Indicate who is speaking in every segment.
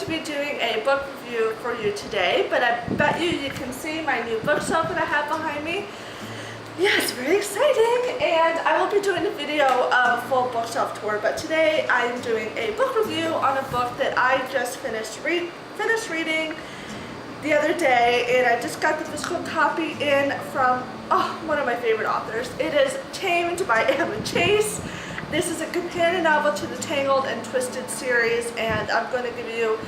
Speaker 1: to be doing a book review for you today, but I bet you can see my new bookshelf that I have behind me. Yeah, it's very exciting, and I will be doing a video of a full bookshelf tour, but today I am doing a book review on a book that I just finished reading the other day, and I just got the physical copy in from one of my favorite authors. It is Tamed by Emma Chase. This is a companion novel to the Tangled and Twisted series, and I'm going to give you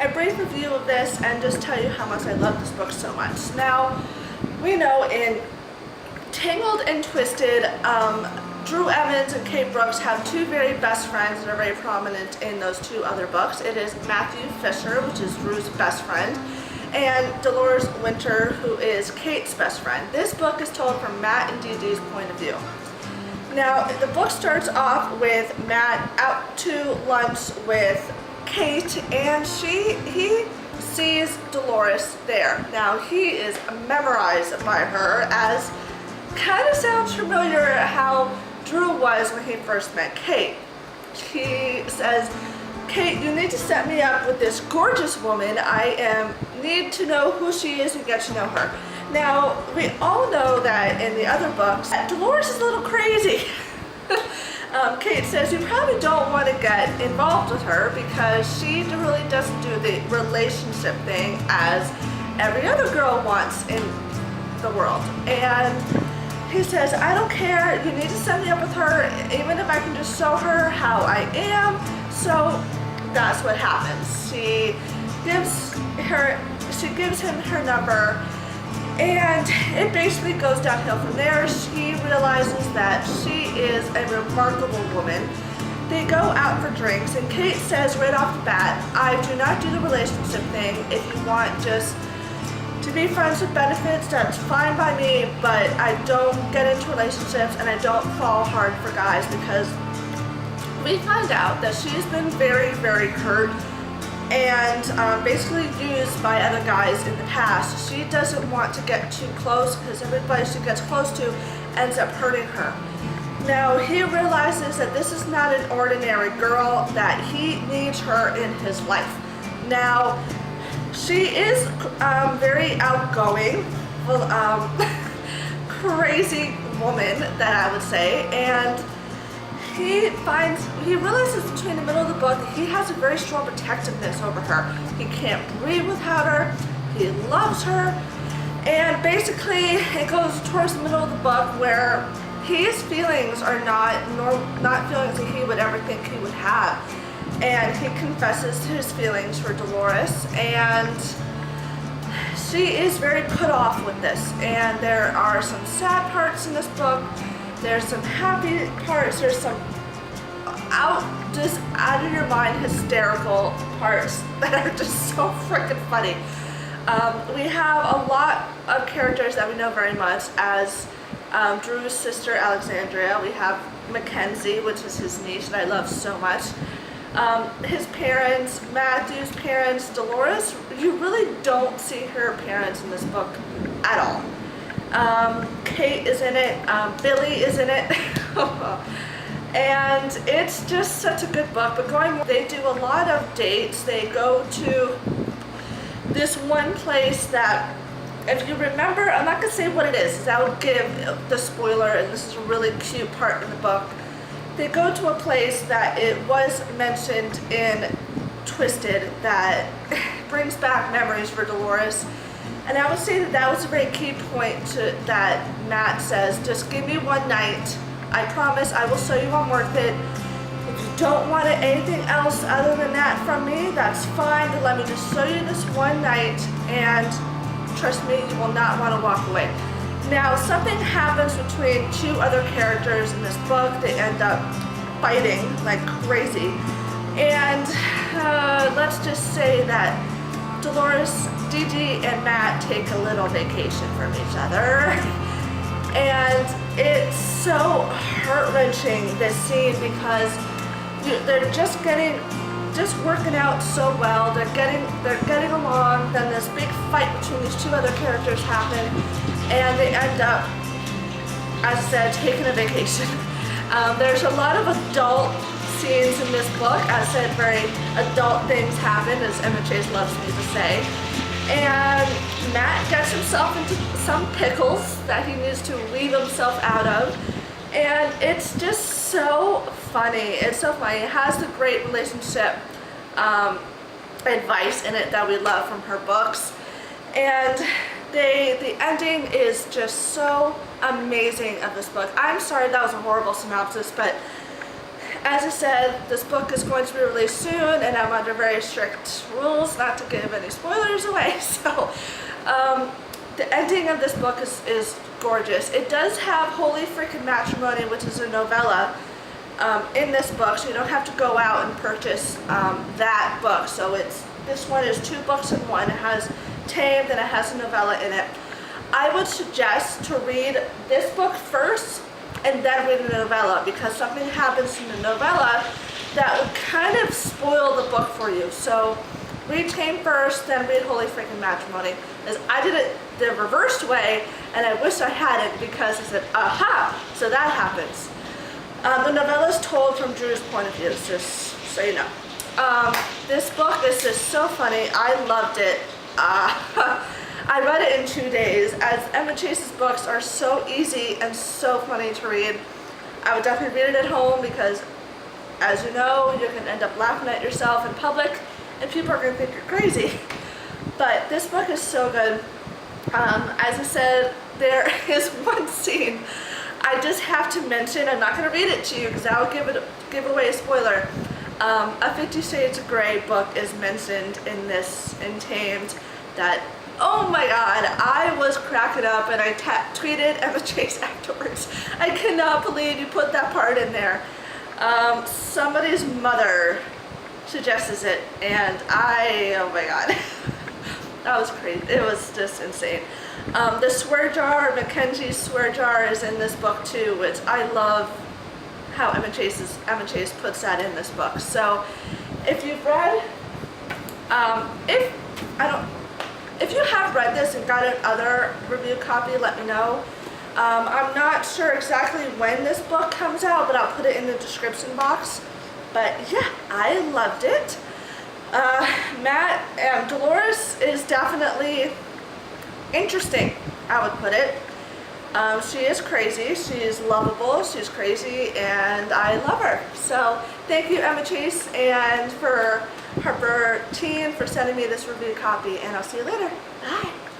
Speaker 1: a brief review of this and just tell you how much I love this book so much. Now, we know in Tangled and Twisted, Drew Emmons and Kate Brooks have two very best friends that are very prominent in those two other books. It is Matthew Fisher, which is Drew's best friend, and Dolores Winter, who is Kate's best friend. This book is told from Matt and Dee Dee's point of view. Now, the book starts off with Matt out to lunch with Kate, and he sees Dolores there. Now, he is memorized by her, as kind of sounds familiar how Drew was when he first met Kate. He says, "Kate, you need to set me up with this gorgeous woman. I need to know who she is and get to know her." Now, we all know that in the other books, Dolores is a little crazy. Kate says you probably don't want to get involved with her because she really doesn't do the relationship thing as every other girl wants in the world. And he says, "I don't care, you need to set me up with her, even if I can just show her how I am." So that's what happens. She gives him her number, and it basically goes downhill from there. She realizes that she is a remarkable woman. They go out for drinks, and Kate says right off the bat, "I do not do the relationship thing. If you want just to be friends with benefits, that's fine by me, but I don't get into relationships and I don't fall hard for guys," because we find out that she's been very, very hurt and basically used by other guys in the past. She doesn't want to get too close because everybody she gets close to ends up hurting her. Now, he realizes that this is not an ordinary girl, that he needs her in his life. Now, she is very outgoing, crazy woman, that I would say, and he realizes between the middle of the book that he has a very strong protectiveness over her. He can't breathe without her, he loves her, and basically it goes towards the middle of the book where his feelings are not feelings that he would ever think he would have. And he confesses his feelings for Dolores, and she is very put off with this. And there are some sad parts in this book, there's some happy parts, there's some just out of your mind hysterical parts that are just so freaking funny. We have a lot of characters that we know very much, as Drew's sister Alexandria. We have Mackenzie, which is his niece that I love so much. His parents, Matthew's parents, Dolores, you really don't see her parents in this book at all. Kate is in it, Billy is in it, and it's just such a good book. But they do a lot of dates. They go to this one place that, if you remember, I'm not going to say what it is, because that would give the spoiler, and this is a really cute part in the book. They go to a place that it was mentioned in Twisted that brings back memories for Dolores. And I would say that that was a very key point that Matt says, "Just give me one night. I promise I will show you I'm worth it. If you don't want anything else other than that from me, that's fine. But let me just show you this one night, and trust me, you will not want to walk away." Now, something happens between two other characters in this book. They end up fighting like crazy. And let's just say that Dolores, Dee Dee, and Matt take a little vacation from each other. And it's so heart-wrenching, this scene, because they're just working out so well. They're getting along. Then this big fight between these two other characters happen, and they end up, as I said, taking a vacation. There's a lot of adult scenes in this this book. As I said, very adult things happen, as Emma Chase loves me to say. And Matt gets himself into some pickles that he needs to leave himself out of. And it's just so funny. It's so funny. It has the great relationship advice in it that we love from her books. And the ending is just so amazing of this book. I'm sorry that was a horrible synopsis, but as I said, this book is going to be released soon, and I'm under very strict rules not to give any spoilers away. So the ending of this book is gorgeous. It does have Holy Freaking Matrimony, which is a novella, in this book, so you don't have to go out and purchase that book. So this one is 2 books in one. It has Tamed and it has a novella in it. I would suggest to read this book first and then read the novella, because something happens in the novella that would kind of spoil the book for you. So read Tamed first, then read Holy Freaking Matrimony. As I did it the reversed way, and I wish I hadn't, because I said, aha, so that happens. The novella is told from Drew's point of view, just so you know. This book is just so funny. I loved it. I read it in 2 days, as Emma Chase's books are so easy and so funny to read. I would definitely read it at home, because as you know, you can end up laughing at yourself in public and people are going to think you're crazy. But this book is so good. As I said, there is one scene I just have to mention. I'm not going to read it to you because that would give away a spoiler. A 50 Shades of Grey book is mentioned in Tamed that, oh my god, I was cracking up, and I tweeted Emma Chase afterwards. I cannot believe you put that part in there. Somebody's mother suggests it, and oh my god. That was crazy. It was just insane. The swear jar, Mackenzie's swear jar, is in this book too, which I love how Emma Chase puts that in this book. So if you've read, if you have read this and got another review copy, let me know. I'm not sure exactly when this book comes out, but I'll put it in the description box. But yeah, I loved it. Dolores is definitely interesting, I would put it. She is crazy, she's lovable, she's crazy, and I love her. So thank you, Emma Chase, and for her team for sending me this review copy, and I'll see you later. Bye.